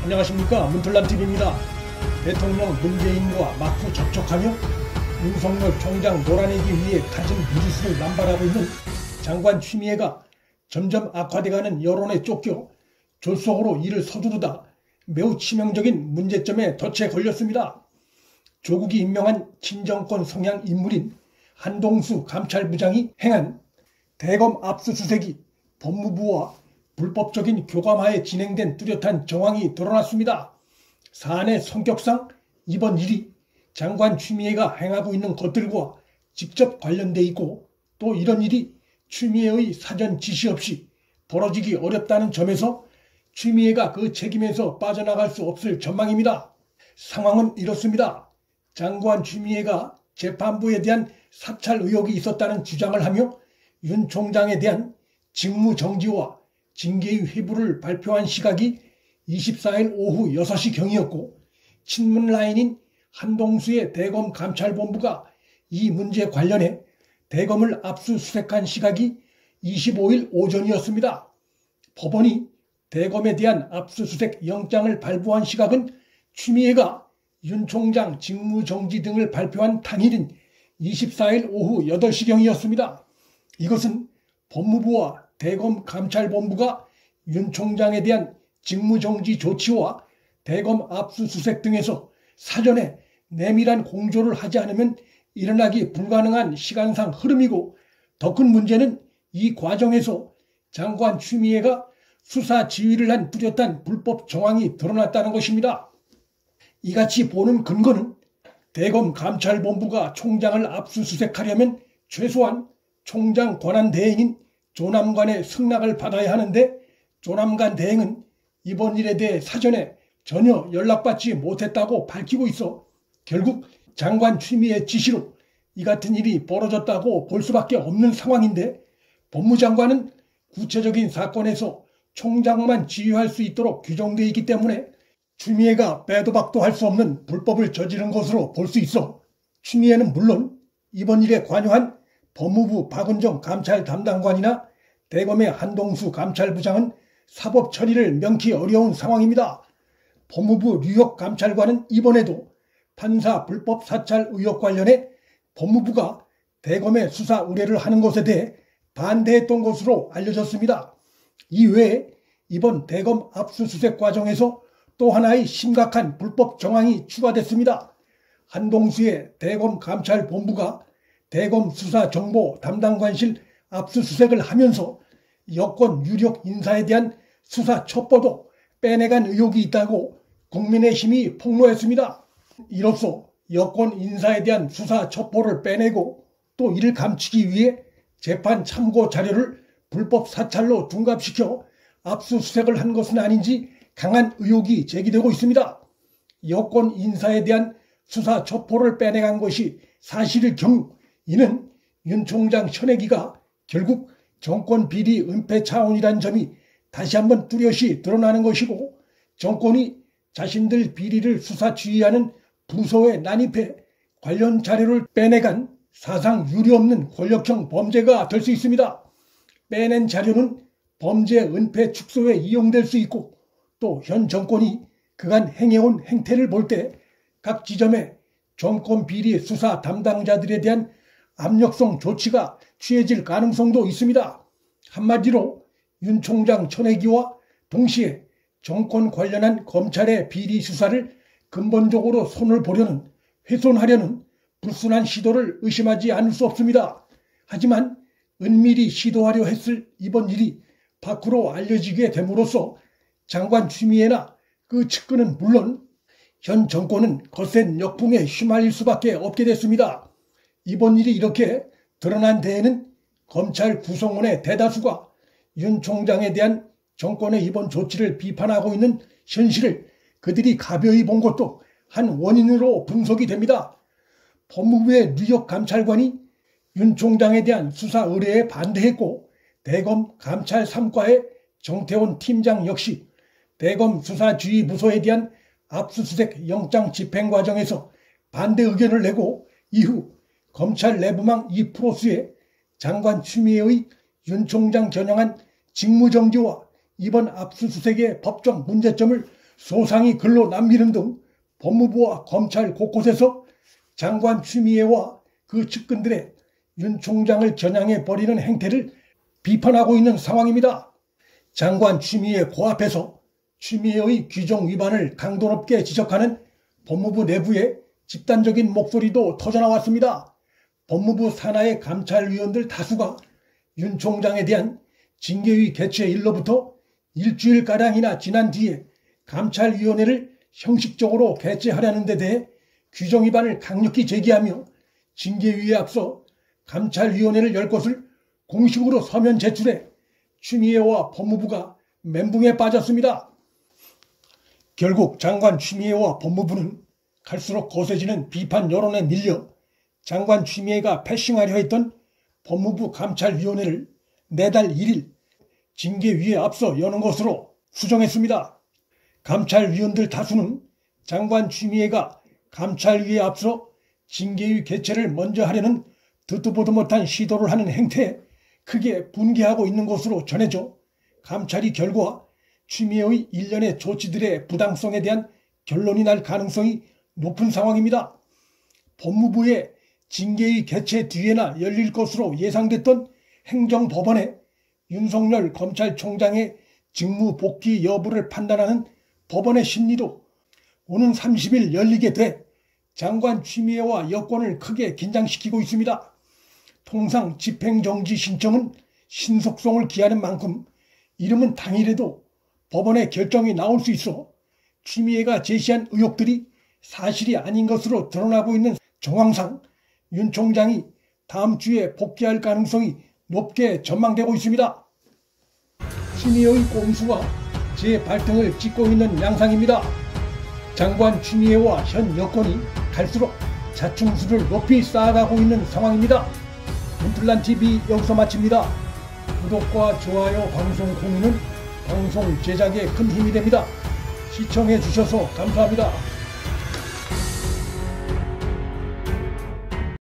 안녕하십니까, 문틀남TV입니다. 대통령 문재인과 막후 접촉하며 윤석열 총장 몰아내기 위해 가진 무리수를 남발하고 있는 장관 추미애가 점점 악화돼가는 여론에 쫓겨 졸속으로 일을 서두르다 매우 치명적인 문제점에 덫에 걸렸습니다. 조국이 임명한 친정권 성향 인물인 한동수 감찰부장이 행한 대검 압수수색이 법무부와 불법적인 교감하에 진행된 뚜렷한 정황이 드러났습니다. 사안의 성격상 이번 일이 장관 추미애가 행하고 있는 것들과 직접 관련돼 있고, 또 이런 일이 추미애의 사전 지시 없이 벌어지기 어렵다는 점에서 추미애가 그 책임에서 빠져나갈 수 없을 전망입니다. 상황은 이렇습니다. 장관 추미애가 재판부에 대한 사찰 의혹이 있었다는 주장을 하며 윤 총장에 대한 직무정지와 징계의 회부를 발표한 시각이 24일 오후 6시경이었고, 친문라인인 한동수의 대검 감찰본부가 이 문제 관련해 대검을 압수수색한 시각이 25일 오전이었습니다. 법원이 대검에 대한 압수수색 영장을 발부한 시각은 추미애가 윤 총장 직무정지 등을 발표한 당일인 24일 오후 8시경이었습니다. 이것은 법무부와 대검 감찰본부가 윤 총장에 대한 직무정지 조치와 대검 압수수색 등에서 사전에 내밀한 공조를 하지 않으면 일어나기 불가능한 시간상 흐름이고, 더 큰 문제는 이 과정에서 장관 추미애가 수사 지휘를 한 뚜렷한 불법 정황이 드러났다는 것입니다. 이같이 보는 근거는 대검 감찰본부가 총장을 압수수색하려면 최소한 총장 권한대행인 조남관의 승낙을 받아야 하는데, 조남관 대행은 이번 일에 대해 사전에 전혀 연락받지 못했다고 밝히고 있어 결국 장관 추미애 지시로 이 같은 일이 벌어졌다고 볼 수밖에 없는 상황인데, 법무장관은 구체적인 사건에서 총장만 지휘할 수 있도록 규정되어 있기 때문에 추미애가 빼도 박도 할 수 없는 불법을 저지른 것으로 볼 수 있어 추미애는 물론 이번 일에 관여한 법무부 박은정 감찰 담당관이나 대검의 한동수 감찰부장은 사법 처리를 명키 어려운 상황입니다. 법무부 뉴욕 감찰관은 이번에도 판사 불법 사찰 의혹 관련해 법무부가 대검에 수사 의뢰를 하는 것에 대해 반대했던 것으로 알려졌습니다. 이외에 이번 대검 압수수색 과정에서 또 하나의 심각한 불법 정황이 추가됐습니다. 한동수의 대검 감찰본부가 대검 수사정보 담당관실 압수수색을 하면서 여권 유력 인사에 대한 수사 첩보도 빼내간 의혹이 있다고 국민의힘이 폭로했습니다. 이로써 여권 인사에 대한 수사 첩보를 빼내고 또 이를 감추기 위해 재판 참고 자료를 불법 사찰로 둔갑시켜 압수수색을 한 것은 아닌지 강한 의혹이 제기되고 있습니다. 여권 인사에 대한 수사 첩보를 빼내간 것이 사실일 경우 이는 윤 총장 현행기가 결국 정권 비리 은폐 차원이란 점이 다시 한번 뚜렷이 드러나는 것이고, 정권이 자신들 비리를 수사 지휘하는 부서에 난입해 관련 자료를 빼내간 사상 유례없는 권력형 범죄가 될 수 있습니다. 빼낸 자료는 범죄 은폐 축소에 이용될 수 있고, 또 현 정권이 그간 행해온 행태를 볼 때 각 지점에 정권 비리 수사 담당자들에 대한 압력성 조치가 취해질 가능성도 있습니다. 한마디로 윤 총장 천혜기와 동시에 정권 관련한 검찰의 비리 수사를 근본적으로 손을 보려는, 훼손하려는 불순한 시도를 의심하지 않을 수 없습니다. 하지만 은밀히 시도하려 했을 이번 일이 밖으로 알려지게 됨으로써 장관 추미애나 그 측근은 물론 현 정권은 거센 역풍에 휘말릴 수밖에 없게 됐습니다. 이번 일이 이렇게 드러난 데에는 검찰 구성원의 대다수가 윤 총장에 대한 정권의 이번 조치를 비판하고 있는 현실을 그들이 가벼이 본 것도 한 원인으로 분석이 됩니다. 법무부의 뉴욕 감찰관이 윤 총장에 대한 수사 의뢰에 반대했고, 대검 감찰 3과의 정태원 팀장 역시 대검 수사지휘부서에 대한 압수수색 영장 집행 과정에서 반대 의견을 내고, 이후 검찰 내부망 2프로스에 장관 추미애의 윤 총장 겨냥한 직무정지와 이번 압수수색의 법적 문제점을 소상히 글로 남기는 등 법무부와 검찰 곳곳에서 장관 추미애와 그 측근들의 윤 총장을 겨냥해 버리는 행태를 비판하고 있는 상황입니다. 장관 추미애 고앞에서 추미애의 규정 위반을 강도 높게 지적하는 법무부 내부의 집단적인 목소리도 터져나왔습니다. 법무부 산하의 감찰위원들 다수가 윤 총장에 대한 징계위 개최 일로부터 일주일가량이나 지난 뒤에 감찰위원회를 형식적으로 개최하려는 데 대해 규정 위반을 강력히 제기하며 징계위에 앞서 감찰위원회를 열 것을 공식으로 서면 제출해 추미애와 법무부가 멘붕에 빠졌습니다. 결국 장관 추미애와 법무부는 갈수록 거세지는 비판 여론에 밀려 장관 추미애가 패싱하려 했던 법무부 감찰위원회를 내달 1일 징계위에 앞서 여는 것으로 수정했습니다. 감찰위원들 다수는 장관 추미애가 감찰위에 앞서 징계위 개최를 먼저 하려는 듣도 보도 못한 시도를 하는 행태에 크게 분개하고 있는 것으로 전해져 감찰이 결과 추미애의 일련의 조치들의 부당성에 대한 결론이 날 가능성이 높은 상황입니다. 법무부의 징계위 개최 뒤에나 열릴 것으로 예상됐던 행정법원에 윤석열 검찰총장의 직무 복귀 여부를 판단하는 법원의 심리도 오는 30일 열리게 돼 장관 추미애와 여권을 크게 긴장시키고 있습니다. 통상 집행정지 신청은 신속성을 기하는 만큼 이르면 당일에도 법원의 결정이 나올 수 있어 추미애가 제시한 의혹들이 사실이 아닌 것으로 드러나고 있는 정황상 윤 총장이 다음 주에 복귀할 가능성이 높게 전망되고 있습니다. 추미애의 꼼수가 제 발등을 찍고 있는 양상입니다. 장관 추미애와 현 여권이 갈수록 자충수를 높이 쌓아가고 있는 상황입니다. 문틀란TV 여기서 마칩니다. 구독과 좋아요, 방송 공유는 방송 제작에 큰 힘이 됩니다. 시청해 주셔서 감사합니다.